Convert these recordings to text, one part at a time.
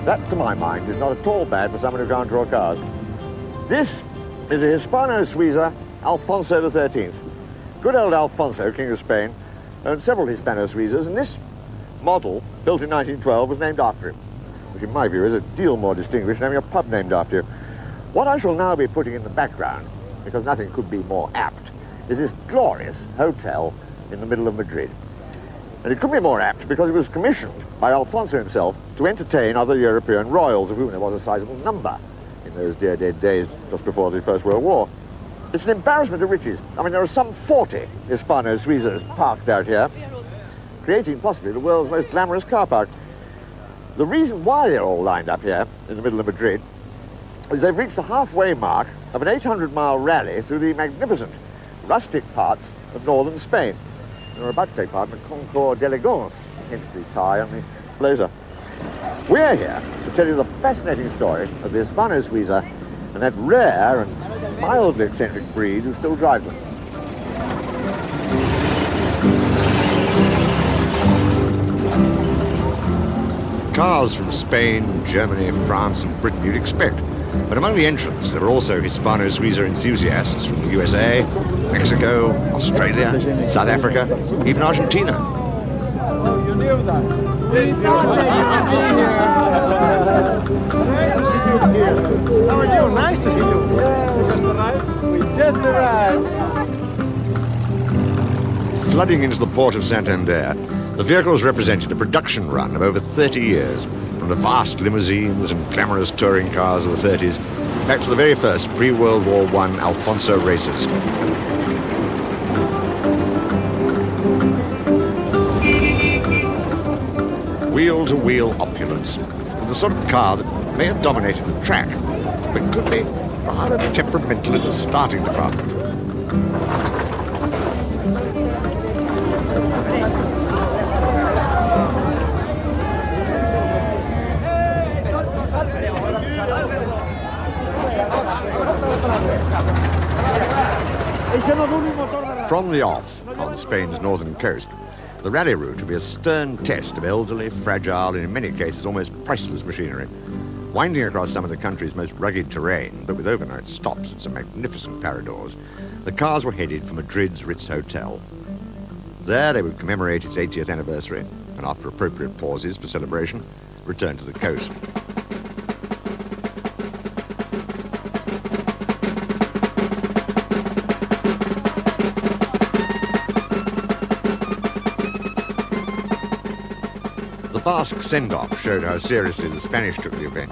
That, to my mind, is not at all bad for someone who can't draw cars. This is a Hispano Suiza Alfonso XIII. Good old Alfonso, King of Spain, owned several Hispano Suizas, and this model, built in 1912, was named after him, which in my view is a deal more distinguished than having a pub named after you. What I shall now be putting in the background, because nothing could be more apt, is this glorious hotel in the middle of Madrid. And it could be more apt because it was commissioned by Alfonso himself to entertain other European royals, of whom there was a sizable number in those dear dead days just before the First World War. It's an embarrassment of riches. I mean, there are some 40 Hispano Suizas parked out here, creating possibly the world's most glamorous car park. The reason why they're all lined up here in the middle of Madrid is they've reached the halfway mark of an 800-mile rally through the magnificent rustic parts of northern Spain. They're about to take part in the Concours d'Elegance, hence the tie and the blazer. We're here to tell you the fascinating story of the Hispano Suiza and that rare and mildly eccentric breed who still drive them. Cars from Spain, Germany, France and Britain you'd expect. But among the entrants, there were also Hispano Suiza enthusiasts from the USA, Mexico, Australia, South Africa, even Argentina. Oh, you knew that? Nice to see you here. How are you? Nice to see you. Just arrived? We just arrived. Flooding into the port of Santander, the vehicles represented a production run of over 30 years, from the vast limousines and glamorous touring cars of the 30s back to the very first pre-World War I Alfonso races. Wheel-to-wheel opulence, with the sort of car that may have dominated the track, but could be rather temperamental in the starting department. From the off, on Spain's northern coast, the rally route will be a stern test of elderly, fragile, and in many cases almost priceless machinery. Winding across some of the country's most rugged terrain, but with overnight stops at some magnificent paradors, the cars were headed for Madrid's Ritz Hotel. There they would commemorate its 80th anniversary, and after appropriate pauses for celebration, return to the coast. The Basque send-off showed how seriously the Spanish took the event,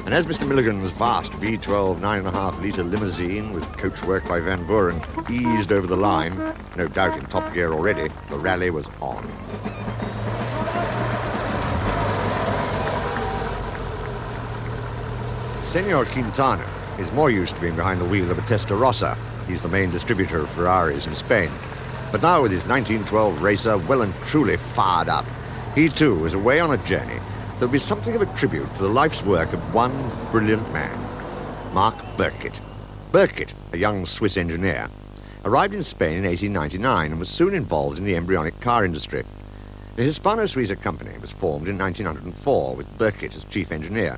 and as Mr. Milligan's vast V12 9.5-litre limousine with coachwork by Van Buren eased over the line, no doubt in top gear already, the rally was on. Senor Quintana is more used to being behind the wheel of a Testarossa. He's the main distributor of Ferraris in Spain. But now with his 1912 racer well and truly fired up, he too is away on a journey that will be something of a tribute to the life's work of one brilliant man, Marc Burkert. Burkert, a young Swiss engineer, arrived in Spain in 1899 and was soon involved in the embryonic car industry. The Hispano Suiza company was formed in 1904 with Burkert as chief engineer,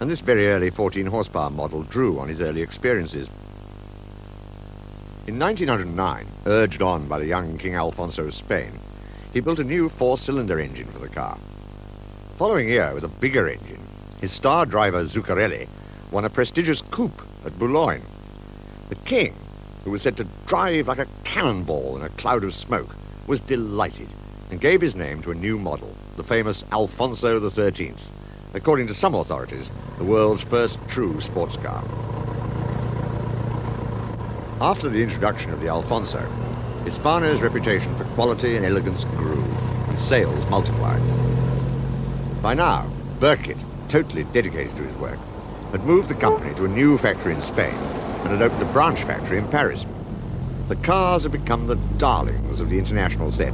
and this very early 14-horsepower model drew on his early experiences. In 1909, urged on by the young King Alfonso of Spain, he built a new 4-cylinder engine for the car. The following year, with a bigger engine, his star driver Zuccarelli won a prestigious coupe at Boulogne. The king, who was said to drive like a cannonball in a cloud of smoke, was delighted and gave his name to a new model, the famous Alfonso XIII, according to some authorities, the world's first true sports car. After the introduction of the Alfonso, Hispano's reputation for quality and elegance grew, and sales multiplied. By now, Burkert, totally dedicated to his work, had moved the company to a new factory in Spain and had opened a branch factory in Paris. The cars had become the darlings of the international set.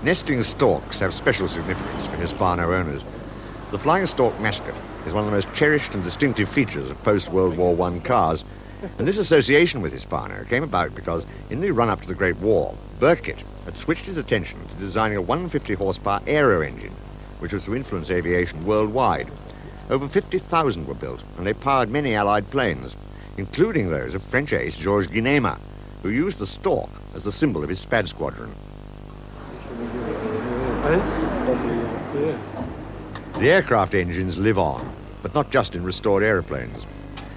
Nesting storks have special significance for Hispano owners. The flying stork mascot is one of the most cherished and distinctive features of post-World War I cars, and this association with Hispano came about because in the run-up to the Great War, Burkitt had switched his attention to designing a 150 horsepower aero engine, which was to influence aviation worldwide. Over 50,000 were built, and they powered many Allied planes, including those of French ace Georges Guinema, who used the stork as the symbol of his Spad squadron. The aircraft engines live on, but not just in restored aeroplanes.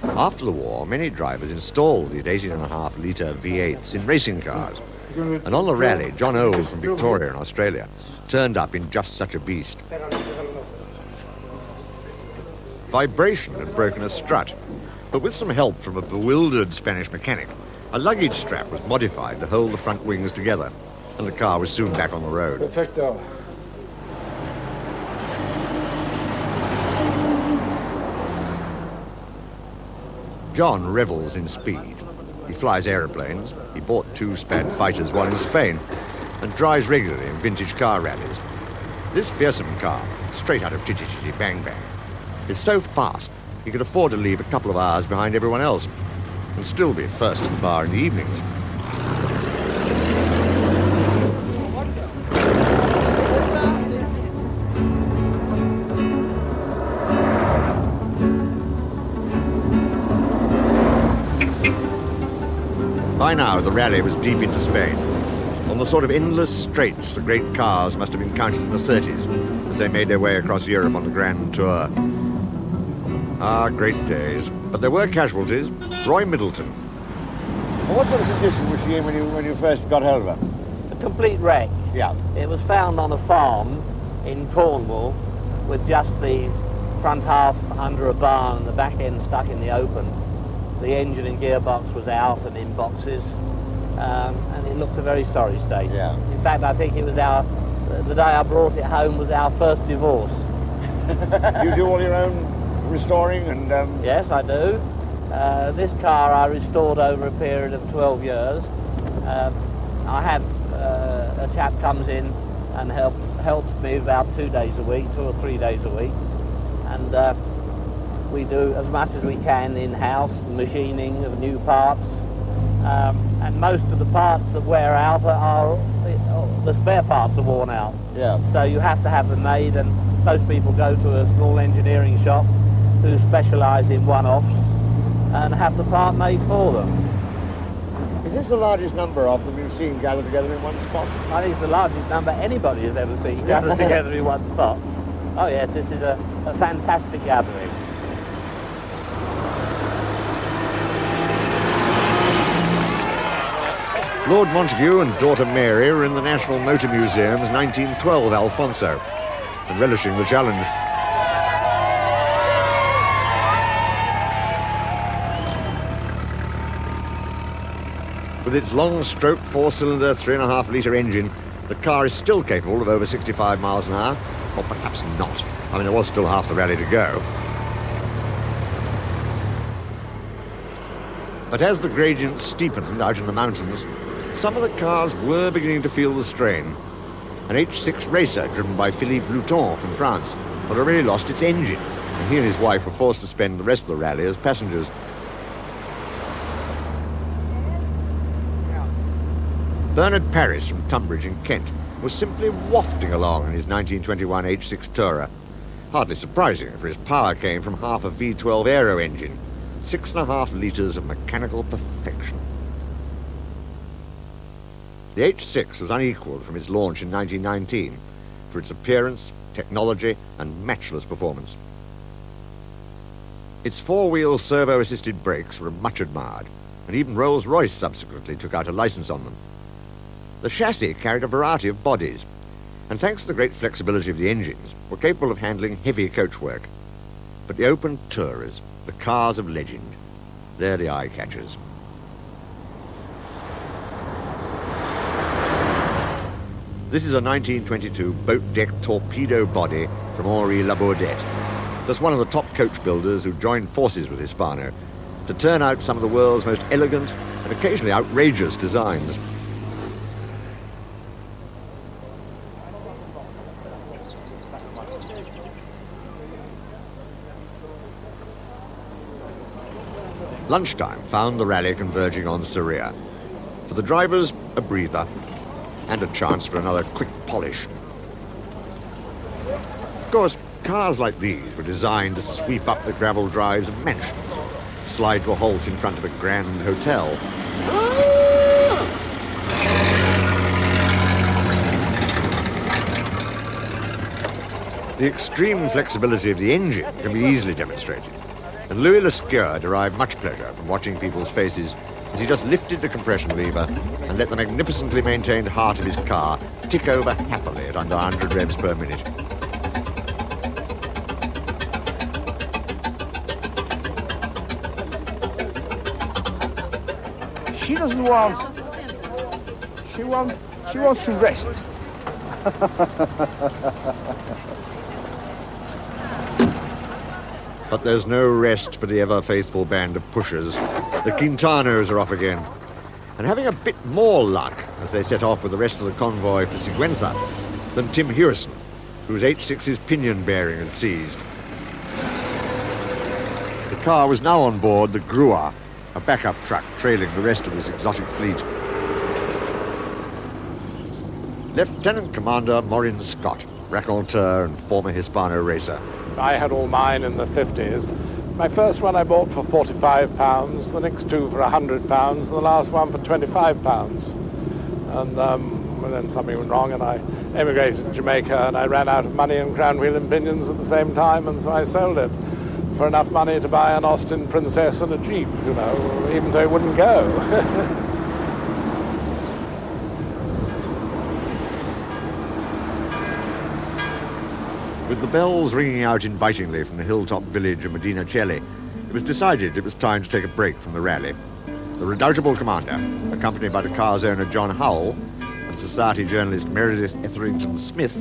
After the war, many drivers installed these 18.5-litre V8s in racing cars. And on the rally, John Old from Victoria in Australia turned up in just such a beast. Vibration had broken a strut, but with some help from a bewildered Spanish mechanic, a luggage strap was modified to hold the front wings together, and the car was soon back on the road. Perfecto. John revels in speed. He flies aeroplanes, he bought 2 Spad fighters while in Spain, and drives regularly in vintage car rallies. This fearsome car, straight out of Chitty Chitty Bang Bang, is so fast he could afford to leave a couple of hours behind everyone else and still be first in the bar in the evenings. By now, the rally was deep into Spain, on the sort of endless straits the great cars must have encountered in the 30s as they made their way across Europe on the Grand Tour. Ah, great days. But there were casualties. Roy Middleton. Well, what sort of condition was she in when you first got hold of her? A complete wreck. Yeah. It was found on a farm in Cornwall with just the front half under a barn and the back end stuck in the open. The engine and gearbox was out and in boxes, and it looked a very sorry state. Yeah. In fact, I think it was the day I brought it home was our first divorce. You do all your own restoring and... Yes, I do. This car I restored over a period of 12 years. I have a chap comes in and helps me about 2 days a week, 2 or 3 days a week, and we do as much as we can in-house, machining of new parts, and most of the parts that wear out are the spare parts are worn out. Yeah. So you have to have them made, and most people go to a small engineering shop who specialise in one-offs and have the part made for them. Is this the largest number of them you've seen gathered together in one spot? I think it's the largest number anybody has ever seen gathered together in one spot. Oh yes, this is a fantastic gathering. Lord Montague and daughter Mary were in the National Motor Museum's 1912 Alfonso and relishing the challenge. With its long-stroke 4-cylinder 3.5-litre engine, the car is still capable of over 65 miles an hour, or perhaps not. I mean, there was still half the rally to go. But as the gradient steepened out in the mountains, some of the cars were beginning to feel the strain. An H6 racer driven by Philippe Louton from France had already lost its engine, and he and his wife were forced to spend the rest of the rally as passengers. Bernard Paris from Tunbridge in Kent was simply wafting along in his 1921 H6 Tourer. Hardly surprising, for his power came from half a V12 aero engine, 6.5 litres of mechanical perfection. The H6 was unequalled from its launch in 1919 for its appearance, technology, and matchless performance. Its four-wheel servo-assisted brakes were much admired, and even Rolls-Royce subsequently took out a license on them. The chassis carried a variety of bodies, and thanks to the great flexibility of the engines, were capable of handling heavy coachwork. But the open Tourers, the cars of legend, they're the eye-catchers. This is a 1922 boat-deck torpedo body from Henri Labourdette, just one of the top coach builders who joined forces with Hispano to turn out some of the world's most elegant and occasionally outrageous designs. Lunchtime found the rally converging on Sarria. For the drivers, a breather and a chance for another quick polish. Of course, cars like these were designed to sweep up the gravel drives of mansions, slide to a halt in front of a grand hotel. The extreme flexibility of the engine can be easily demonstrated, and Louis Lescure derived much pleasure from watching people's faces as he just lifted the compression lever and let the magnificently maintained heart of his car tick over happily at under 100 revs per minute. She doesn't want. She wants to rest. But there's no rest for the ever-faithful band of pushers. The Quintanos are off again, and having a bit more luck as they set off with the rest of the convoy for Sigüenza than Tim Hewison, whose H6's pinion bearing had seized. The car was now on board the Grua, a backup truck trailing the rest of this exotic fleet. Lieutenant Commander Morin Scott, raconteur and former Hispano racer. I had all mine in the 50s. My first one I bought for £45, the next two for £100, and the last one for £25. And then something went wrong, and I emigrated to Jamaica, and I ran out of money in crown wheel and pinions at the same time, and so I sold it for enough money to buy an Austin Princess and a Jeep, you know, even though it wouldn't go. With the bells ringing out invitingly from the hilltop village of Medina Celi, it was decided it was time to take a break from the rally. The redoubtable commander, accompanied by the car's owner John Howell and society journalist Meredith Etherington Smith,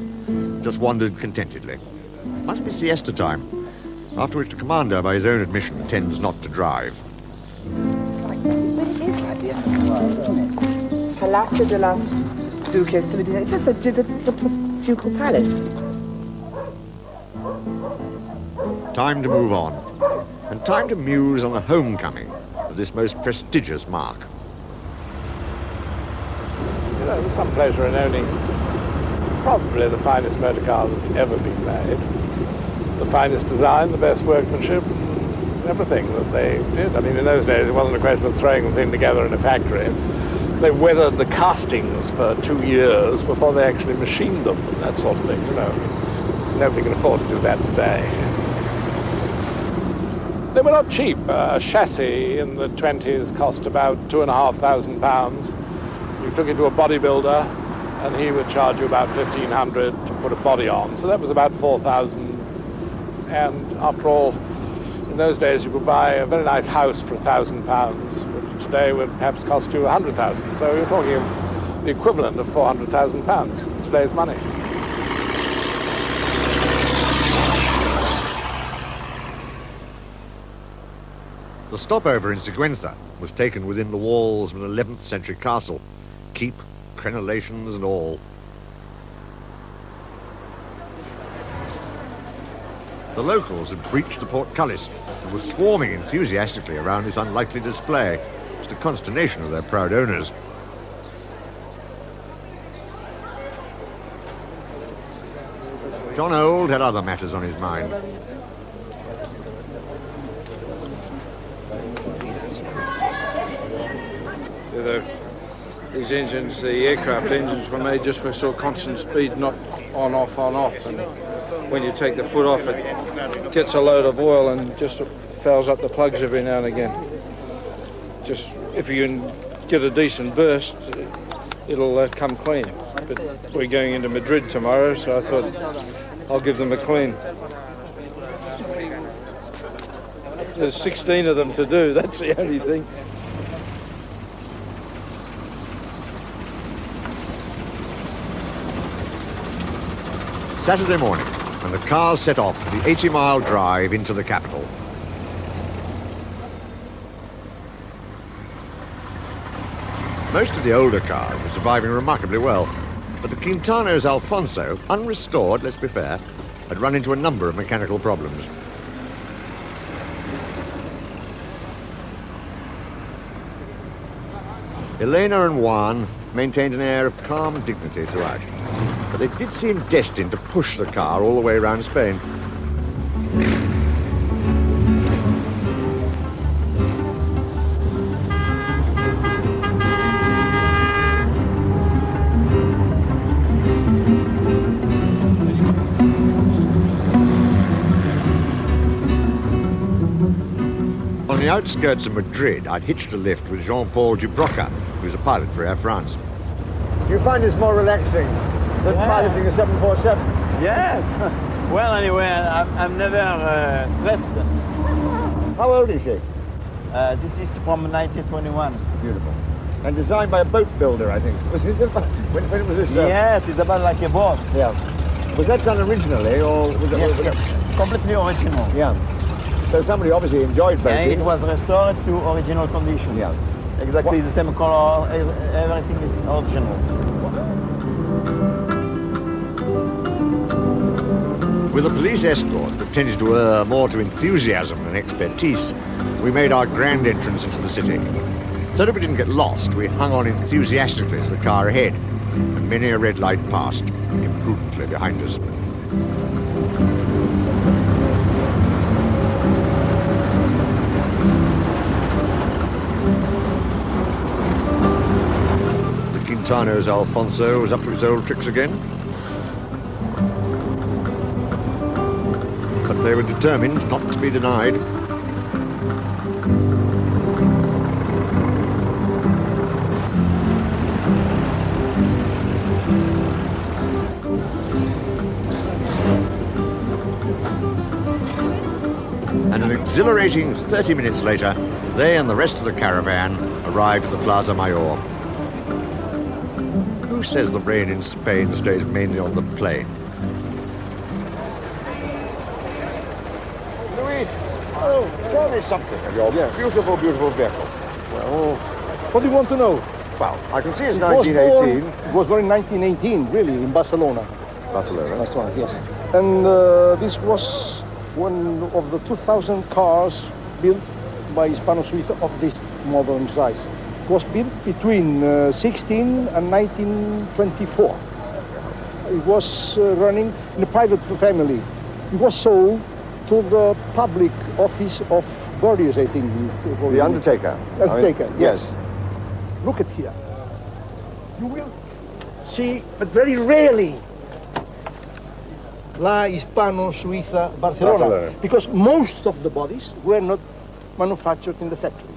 just wandered contentedly. It must be siesta time, after which the commander, by his own admission, tends not to drive. It's like that, but it is like the other world, isn't it? Palazzo de las Duques de Medina. It's just it's a ducal palace. Time to move on, and time to muse on the homecoming of this most prestigious mark. You know, there's some pleasure in owning probably the finest motor car that's ever been made. The finest design, the best workmanship, everything that they did. I mean, in those days, it wasn't a question of throwing the thing together in a factory. They weathered the castings for 2 years before they actually machined them, that sort of thing, you know. Nobody can afford to do that today. They were not cheap. A chassis in the 20s cost about £2,500. You took it to a bodybuilder, and he would charge you about £1,500 to put a body on. So that was about £4,000. And after all, in those days you could buy a very nice house for £1,000, which today would perhaps cost you £100,000. So you're talking of the equivalent of £400,000 in today's money. The stopover in Sigüenza was taken within the walls of an 11th century castle, keep, crenellations and all. The locals had breached the portcullis and were swarming enthusiastically around this unlikely display, to the consternation of their proud owners. John Old had other matters on his mind. These engines, the aircraft engines, were made just for sort of constant speed, not on, off, on, off. And when you take the foot off, it gets a load of oil and just fouls up the plugs every now and again. Just if you can get a decent burst, it'll come clean. But we're going into Madrid tomorrow, so I thought I'll give them a clean. There's 16 of them to do, that's the only thing. Saturday morning, and the cars set off for the 80-mile drive into the capital. Most of the older cars were surviving remarkably well, but the Quintano's Alfonso, unrestored, let's be fair, had run into a number of mechanical problems. Elena and Juan maintained an air of calm dignity throughout, but they did seem destined to push the car all the way around Spain. On the outskirts of Madrid, I'd hitched a lift with Jean-Paul Dubroca, who's a pilot for Air France. Do you find this more relaxing than piloting a 747? Yes. Well, anyway, I'm never stressed. How old is she? This is from 1921. Beautiful. And designed by a boat builder, I think. when was this? Yes, it's about like a boat. Yeah. Was that done originally, or was it? Yes. Completely original. Yeah. So somebody obviously enjoyed boating. And it was restored to original condition. Yeah. Exactly the same color, everything is original. With a police escort that tended to err more to enthusiasm than expertise, we made our grand entrance into the city. So that we didn't get lost, we hung on enthusiastically to the car ahead, and many a red light passed imprudently behind us. The Quintano's Alfonso was up to his old tricks again. But they were determined not to be denied. And an exhilarating 30 minutes later, they and the rest of the caravan arrived at the Plaza Mayor. Who says the rain in Spain stays mainly on the plain? Tell me something of your beautiful, beautiful vehicle. Well, what do you want to know? Well, I can see it's It was 1918. It was born in 1918, really, in Barcelona. Barcelona. Yes. And this was one of the 2,000 cars built by Hispano Suiza of this modern size. It was built between 16 and 1924. It was running in a private family. It was sold to the public office of Gordius, I think. The Undertaker. Undertaker, yes. Look at here. You will see, but very rarely, La Hispano Suiza Barcelona, because most of the bodies were not manufactured in the factory.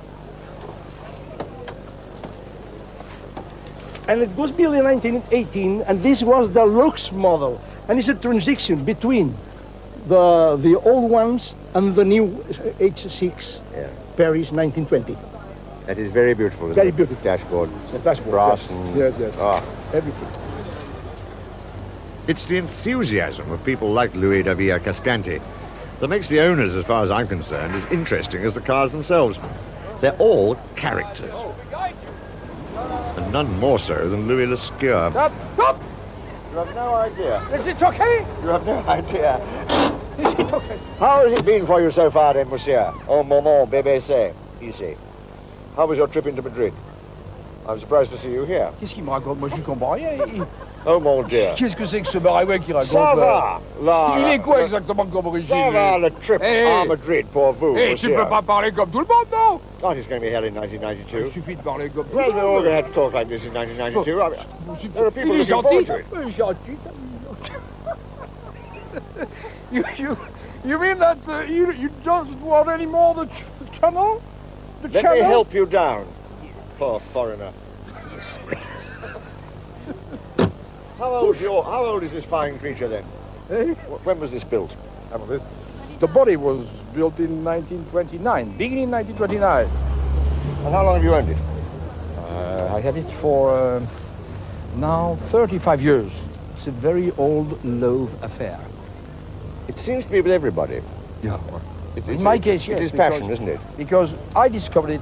And it was built in 1918, and this was the Lux model, and it's a transition between the old ones and the new H6 Paris 1920. That is very beautiful. Very beautiful. Dashboard. The dashboard, Brass yes. and... Yes. Ah. Everything. It's the enthusiasm of people like Luis da Villa Cascante that makes the owners, as far as I'm concerned, as interesting as the cars themselves. They're all characters. And none more so than Louis Lescure. Stop! You have no idea. Is it okay? You have no idea. Is it okay? How has it been for you so far then, monsieur? Oh, maman, BBC. Easy. How was your trip into Madrid? I'm surprised to see you here. Qu'est-ce qu'il me raconte? Moi, je lui comprends rien. Oh, mon Dieu. Qu'est-ce que c'est que ce barouet qui raconte? Ça va, là. Il est quoi exactement comme origine? Ça va, le trip à Madrid pour vous, tu monsieur. peux pas parler comme tout le monde, non? God, it's going to be hell in Il 1992. suffit de parler comme tout Well, le we're all monde. going to have to talk like this in 1992. I mean, there are people Il est looking forward gentil. to it. Il est gentil. You mean that you don't want any more the channel? The Let channel? me help you down, poor foreigner. How old is this fine creature then? Eh? When was this built? The body was built in 1929, beginning 1929. And how long have you owned it? I had it for now 35 years. It's a very old love affair. It seems to be with everybody. Yeah. It's In my case, yes. It is because- passion, isn't it? Because I discovered it,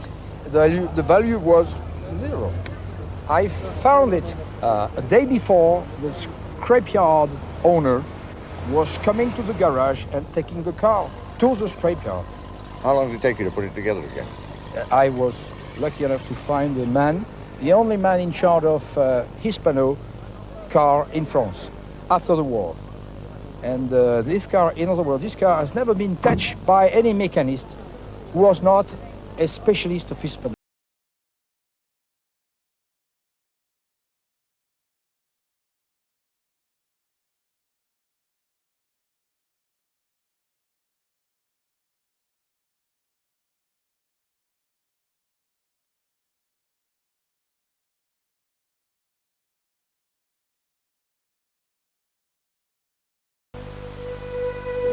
the value was zero. I found it a day before the scrapyard owner was coming to the garage and taking the car to the scrapyard. How long did it take you to put it together again? I was lucky enough to find a man the only man in charge of Hispano car in France after the war. And this car, in other words, this car has never been touched by any mechanist who was not a specialist of Hispano.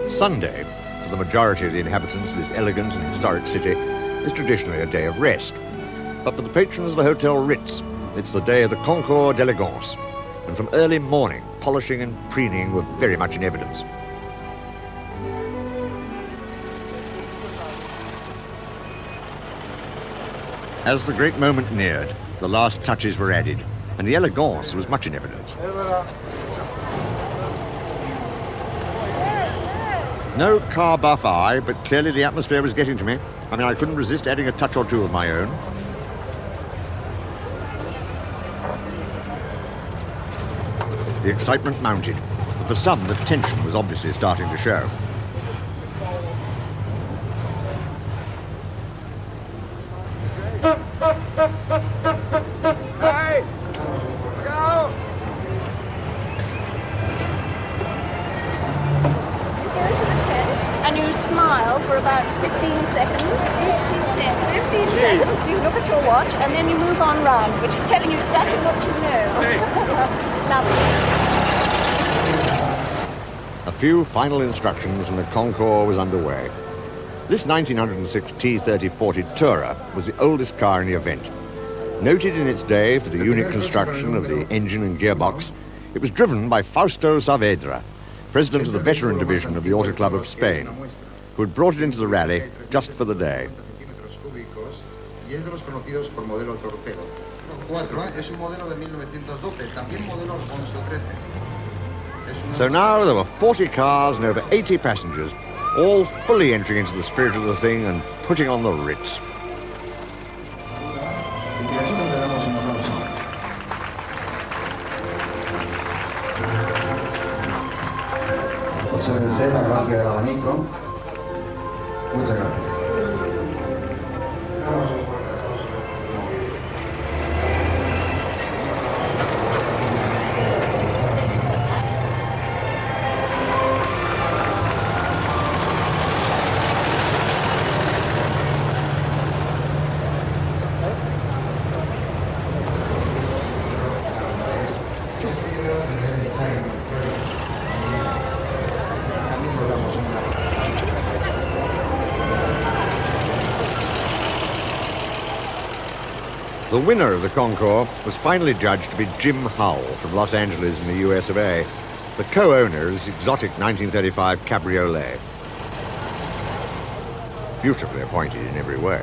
Sunday, for the majority of the inhabitants of this elegant and historic city, is traditionally a day of rest. But for the patrons of the Hotel Ritz, it's the day of the Concours d'Elegance, and from early morning, polishing and preening were very much in evidence. As the great moment neared, the last touches were added, and the elegance was much in evidence. No car buff eye, but clearly the atmosphere was getting to me. I mean, I couldn't resist adding a touch or two of my own. The excitement mounted, but for some, the tension was obviously starting to show. Hey! Go! And you smile for about 15 seconds. 15 seconds, you look at your watch, and then you move on round, which is telling you exactly what you know. Lovely. A few final instructions and the Concours was underway. This 1906 T3040 Tourer was the oldest car in the event. Noted in its day for the unique construction of the engine and gearbox, it was driven by Fausto Saavedra, president of the veteran division of the Auto Club of Spain, who had brought it into the rally just for the day. So now there were 40 cars and over 80 passengers, all fully entering into the spirit of the thing and putting on the Ritz. Obsérvense la gracia del abanico. Muchas gracias. The winner of the Concours was finally judged to be Jim Hull from Los Angeles in the US of A. The co-owner is exotic 1935 Cabriolet. Beautifully appointed in every way.